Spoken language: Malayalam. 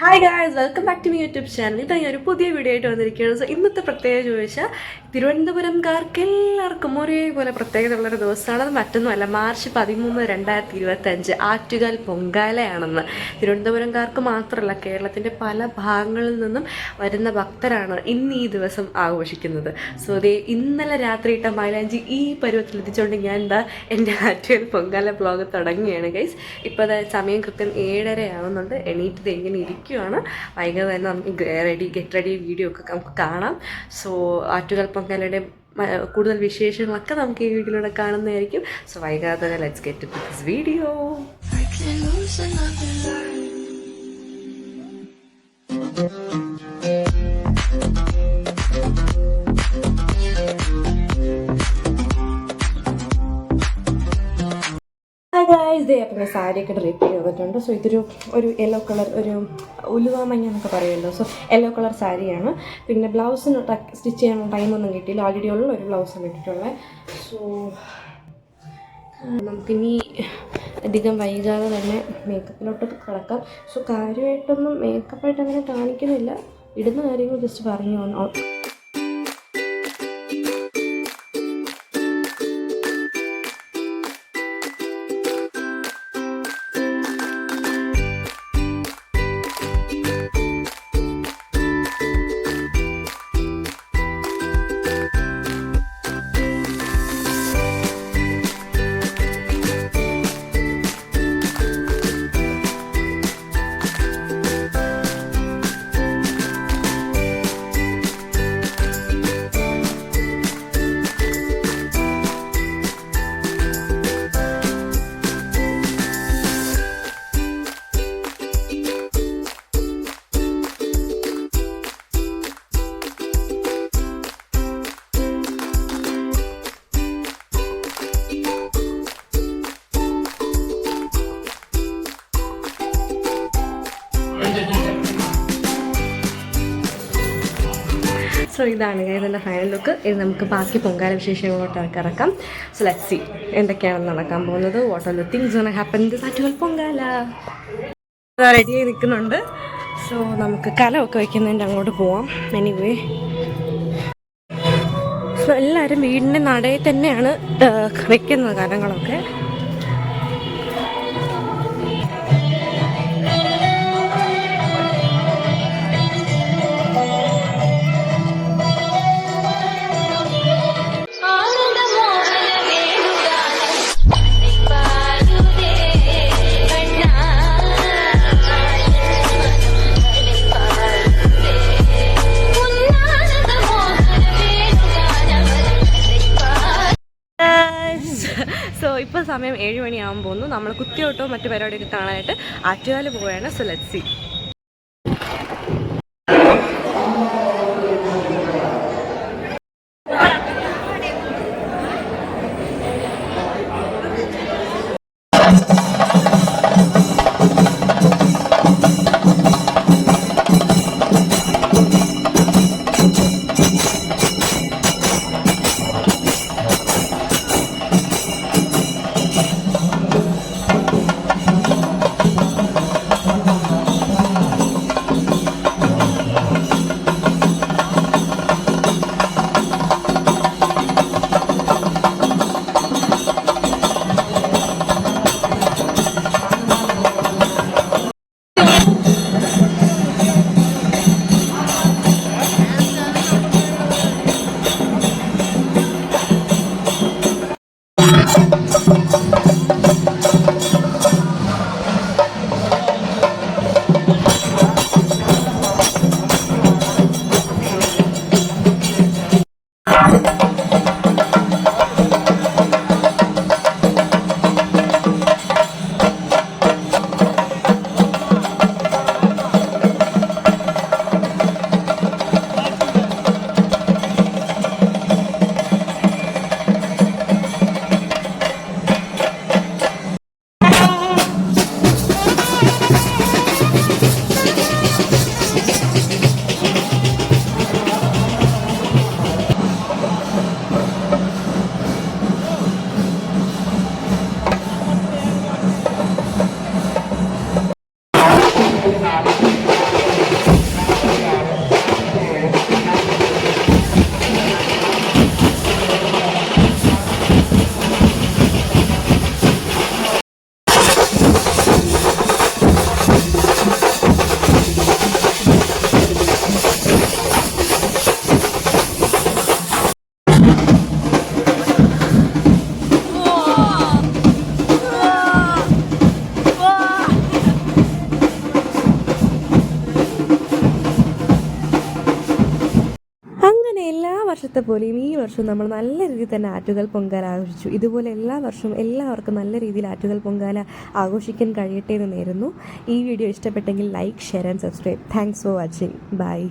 Hi guys, welcome back to my YouTube channel. ഇതാ ഞാൻ ഒരു പുതിയ വീഡിയോ ആയിട്ട് വന്നിരിക്കുകയാണ്. സോ ഇന്നത്തെ പ്രത്യേകത ചോദിച്ചാൽ തിരുവനന്തപുരംകാർക്ക് എല്ലാവർക്കും ഒരേപോലെ പ്രത്യേകത ഉള്ളൊരു ദിവസമാണ്. അത് മറ്റൊന്നുമല്ല, മാർച്ച് 13, 2025 ആറ്റുകാൽ പൊങ്കാലയാണെന്ന്. തിരുവനന്തപുരംകാർക്ക് മാത്രമല്ല, കേരളത്തിൻ്റെ പല ഭാഗങ്ങളിൽ നിന്നും വരുന്ന ഭക്തരാണ് ഇന്ന് ഈ ദിവസം ആഘോഷിക്കുന്നത്. സോ അതേ ഇന്നലെ രാത്രി ഇട്ട മൈലാഞ്ചി ഈ പരുവത്തിലെത്തിച്ചുകൊണ്ട് ഞാൻ എൻ്റെ ആറ്റുകാൽ പൊങ്കാല ബ്ലോഗ് തുടങ്ങുകയാണ് ഗൈസ്. ഇപ്പോൾ അതായത് സമയം കൃത്യം 7:30 ആവുന്നുണ്ട്. എണീറ്റ് ഇങ്ങനെ ഇരിക്കും. വൈകാതെ തന്നെ നമുക്ക് ഗെറ്റ് റെഡി വീഡിയോ ഒക്കെ നമുക്ക് കാണാം. സോ ആറ്റുകാൽ പൊങ്കാലയുടെ കൂടുതൽ വിശേഷങ്ങളൊക്കെ നമുക്ക് ഈ വീഡിയോയിലൂടെ കാണുന്നതായിരിക്കും. സോ വൈകാതെ തന്നെ let's get to this video. അപ്പോൾ ഞാൻ സാരിയൊക്കെ ഡ്രേപ്പ് ചെയ്ത് വന്നിട്ടുണ്ട്. സോ ഇതൊരു യെല്ലോ കളർ, ഒരു ഉലുവാമഞ്ഞ എന്നൊക്കെ പറയുമല്ലോ. സോ യെല്ലോ കളർ സാരിയാണ്. പിന്നെ ബ്ലൗസിന് സ്റ്റിച്ച് ചെയ്യാനുള്ള ടൈമൊന്നും കിട്ടിയില്ല. ഓൾറെഡി ഉള്ള ഒരു ബ്ലൗസാണ് ഇട്ടിട്ടുള്ളത്. സോ നമുക്കിനി അധികം വൈകാതെ തന്നെ മേക്കപ്പിലോട്ട് കിടക്കാം. സോ കാര്യമായിട്ടൊന്നും മേക്കപ്പായിട്ട് അങ്ങനെ കാണിക്കുന്നില്ല. ഇടുന്ന കാര്യങ്ങൾ ജസ്റ്റ് പറഞ്ഞു. സോ ഇതാണ് ഇതിൻ്റെ ഫൈനൽ ലുക്ക്. ഇത് നമുക്ക് ബാക്കി പൊങ്കാല വിശേഷങ്ങളോട്ട് കിടക്കാം. സോ ലെറ്റ്സ് സീ എന്തൊക്കെയാണ് നടക്കാൻ പോകുന്നത്. What are the things gonna happen this Attukal Pongala. റെഡിയായി നിൽക്കുന്നുണ്ട്. സോ നമുക്ക് കലമൊക്കെ വയ്ക്കുന്നതിൻ്റെ അങ്ങോട്ട് പോവാം. എനിവേ, സോ എല്ലാവരും വീടിൻ്റെ നടയിൽ തന്നെയാണ് വെക്കുന്നത് കലങ്ങളൊക്കെ. സോ ഇപ്പോൾ സമയം 7 മണിയാകാൻ പോകുന്നു. നമ്മൾ കുത്തിയോട്ടോ മറ്റു പരിപാടിയൊക്കെ കാണാനായിട്ട് ആറ്റുകാൽ പോവുകയാണ്. So let's see. വർഷത്തെ പോലെയും ഈ വർഷം നമ്മൾ നല്ല രീതിയിൽ തന്നെ ആറ്റുകാൽ പൊങ്കാല ആഘോഷിച്ചു. ഇതുപോലെ എല്ലാ വർഷവും എല്ലാവർക്കും നല്ല രീതിയിൽ ആറ്റുകാൽ പൊങ്കാല ആഘോഷിക്കാൻ കഴിയട്ടെ എന്ന് നേരുന്നു. ഈ വീഡിയോ ഇഷ്ടപ്പെട്ടെങ്കിൽ like, share and subscribe. Thanks for watching. By.